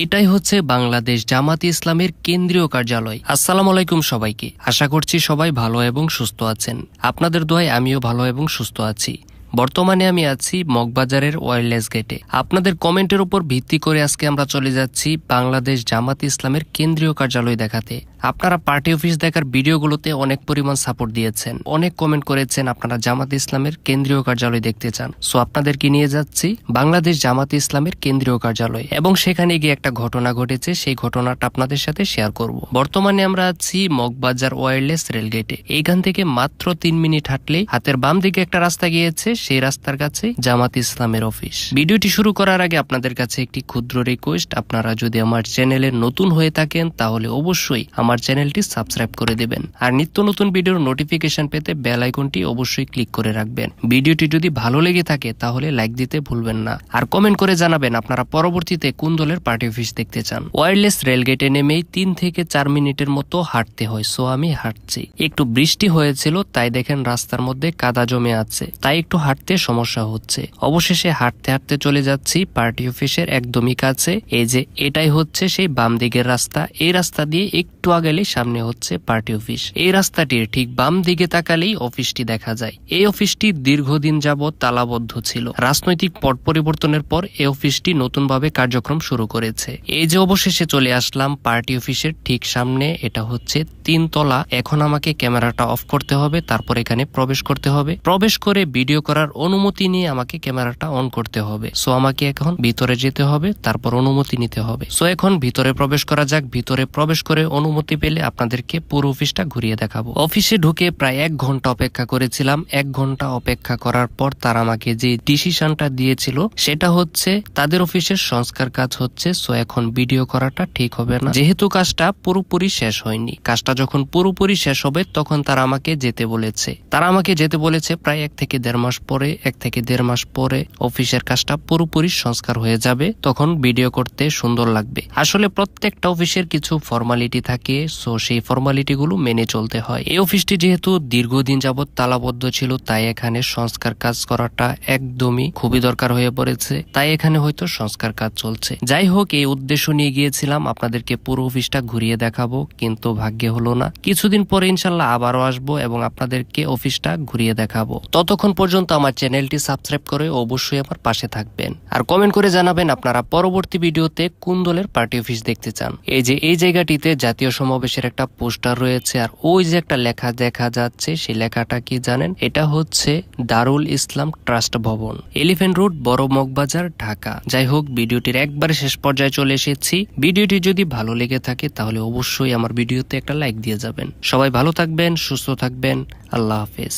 এটাই হচ্ছে বাংলাদেশ জামাতে ইসলামের কেন্দ্রীয় কার্যালয়। আসসালামু আলাইকুম সবাইকে। আশা করছি সবাই ভালো এবং সুস্থ আছেন। আপনাদের দোয়ায় আমিও ভালো এবং সুস্থ আছি। বর্তমানে আমি আছি মগবাজারের ওয়্যারলেস গেটে। আপনাদের কমেন্টের উপর ভিত্তি করে আজকে আমরা চলে যাচ্ছি বাংলাদেশ জামাতে ইসলামের কেন্দ্রীয় কার্যালয় দেখাতে। আপনারা পার্টি অফিস দেখার ভিডিওগুলোতে অনেক পরিমাণ সাপোর্ট দিয়েছেন, অনেক কমেন্ট করেছেন আপনারা জামাতে ইসলামের কেন্দ্রীয় কার্যালয় দেখতে চান। সো আপনাদেরকে নিয়ে যাচ্ছি বাংলাদেশ জামাতে ইসলামের কেন্দ্রীয় কার্যালয়, এবং সেখানে গিয়ে একটা ঘটনা ঘটেছে, সেই ঘটনাটা আপনাদের সাথে শেয়ার করব। বর্তমানে আমরা আছি মগবাজার ওয়্যারলেস রেলগেটে। এইখান থেকে মাত্র 3 মিনিট হাঁটলেই হাতের বাম দিকে একটা রাস্তা গিয়েছে, সেই রাস্তার কাছে জামাতে ইসলামের অফিস। ভিডিওটি শুরু করার আগে আপনাদের কাছে একটি ক্ষুদ্র রিকোয়েস্ট, আপনারা যদি আমার চ্যানেলে নতুন হয়ে থাকেন তাহলে অবশ্যই আমার চ্যানেলটি সাবস্ক্রাইব করে দিবেন, আর নিত্য নতুন ভিডিওর নোটিফিকেশন পেতে বেল আইকনটি অবশ্যই ক্লিক করে রাখবেন। ভিডিওটি যদি ভালো লেগে থাকে তাহলে লাইক দিতে ভুলবেন না, আর কমেন্ট করে জানাবেন আপনারা পরবর্তীতে কোন দলের পার্টি অফিস দেখতে চান। ওয়্যারলেস রেলগেটে নেমেই 3 থেকে 4 মিনিটের মতো হাঁটতে হয়। সো আমি হাঁটছি। একটু বৃষ্টি হয়েছিল, তাই দেখেন রাস্তার মধ্যে কাদা জমে আছে, তাই একটু হাঁটতে সমস্যা হচ্ছে। অবশেষে হাঁটতে হাঁটতে চলে যাচ্ছি পার্টি অফিসের একদমই কাছে। এই যে এটাই হচ্ছে সেই বাম দিকের রাস্তা। এই রাস্তা দিয়ে একটু আগেলেই সামনে হচ্ছে পার্টি অফিস। এই রাস্তাটির ঠিক বাম দিকে তাকালেই অফিসটি দেখা যায়। এই অফিসটি দীর্ঘদিন যাবৎ তালাবদ্ধ ছিল। রাজনৈতিক পট পরিবর্তনের পর এই অফিসটি নতুনভাবে কার্যক্রম শুরু করেছে। এই যে অবশেষে চলে আসলাম পার্টি অফিসের ঠিক সামনে। এটা হচ্ছে 3 তলা। এখন আমাকে ক্যামেরাটা অফ করতে হবে, তারপর এখানে প্রবেশ করতে হবে। প্রবেশ করে ভিডিও করার অনুমতি নিয়ে আমাকে ক্যামেরাটা অন করতে হবে। সো আমাকে এখন ভিতরে যেতে হবে, তারপর অনুমতি নিতে হবে। সো এখন ভিতরে প্রবেশ করা যাক। ভিতরে প্রবেশ করে অনুমতি পেলে আপনাদেরকে পুরো অফিসটা ঘুরিয়ে দেখাবো। অফিসে ঢুকে প্রায় 1 ঘন্টা অপেক্ষা করেছিলাম। 1 ঘন্টা অপেক্ষা করার পর তারা আমাকে যে ডিসিশনটা দিয়েছিল সেটা হচ্ছে তাদের অফিসের সংস্কার কাজ হচ্ছে। সো এখন ভিডিও করাটা ঠিক হবে না, যেহেতু কাজটা পুরোপুরি শেষ হয়নি। কাজটা যখন পুরোপুরি শেষ হবে তখন তারা আমাকে যেতে বলেছে। প্রায় 1 থেকে 1.5 মাস পরে। 1 থেকে 1.5 মাস পরে অফিসের কাজটা পুরোপুরি সংস্কার হয়ে যাবে, তখন ভিডিও করতে সুন্দর লাগবে। আসলে প্রত্যেকটা অফিসের কিছু ফর্মালিটি থাকে, সো সেই ফর্মালিটি গুলো মেনে চলতে হয়। এই অফিসটি যেহেতু দীর্ঘদিন যাবৎ তালাবদ্ধ ছিল, তাই এখানে সংস্কার কাজ করাটা একদমই খুবই দরকার হয়ে পড়েছে। তাই এখানে হয়তো সংস্কার কাজ চলছে। যাই হোক, এই উদ্দেশ্য নিয়ে গিয়েছিলাম আপনাদেরকে পুরো অফিসটা ঘুরিয়ে দেখাবো, কিন্তু ভাগ্যে হলো না। কিছুদিন পরে ইনশাল্লাহ আবারও আসবো এবং আপনাদেরকে অফিসটা ঘুরিয়ে দেখাবো। ততক্ষণ পর্যন্ত আমার চ্যানেলটি সাবস্ক্রাইব করে অবশ্যই আমার পাশে থাকবেন, আর কমেন্ট করে জানাবেন আপনারা পরবর্তী ভিডিওতে কোন দলের পার্টি অফিস দেখতে চান। এই যে এই জায়গাটিতে জাতীয় সমাবেশের একটা পোস্টার রয়েছে, আর ওই যে একটা লেখা দেখা যাচ্ছে, সেই লেখাটা কি জানেন? এটা হচ্ছে দারুল ইসলাম ট্রাস্ট ভবন, এলিফ্যান্ট রোড, বড় মগবাজার, ঢাকা। যাই হোক, ভিডিওটির একবারে শেষ পর্যায়ে চলে এসেছি। ভিডিওটি যদি ভালো লেগে থাকে তাহলে অবশ্যই আমার ভিডিওতে একটা লাইক দিয়ে যাবেন। সবাই ভালো থাকবেন, সুস্থ থাকবেন। আল্লাহ হাফেজ।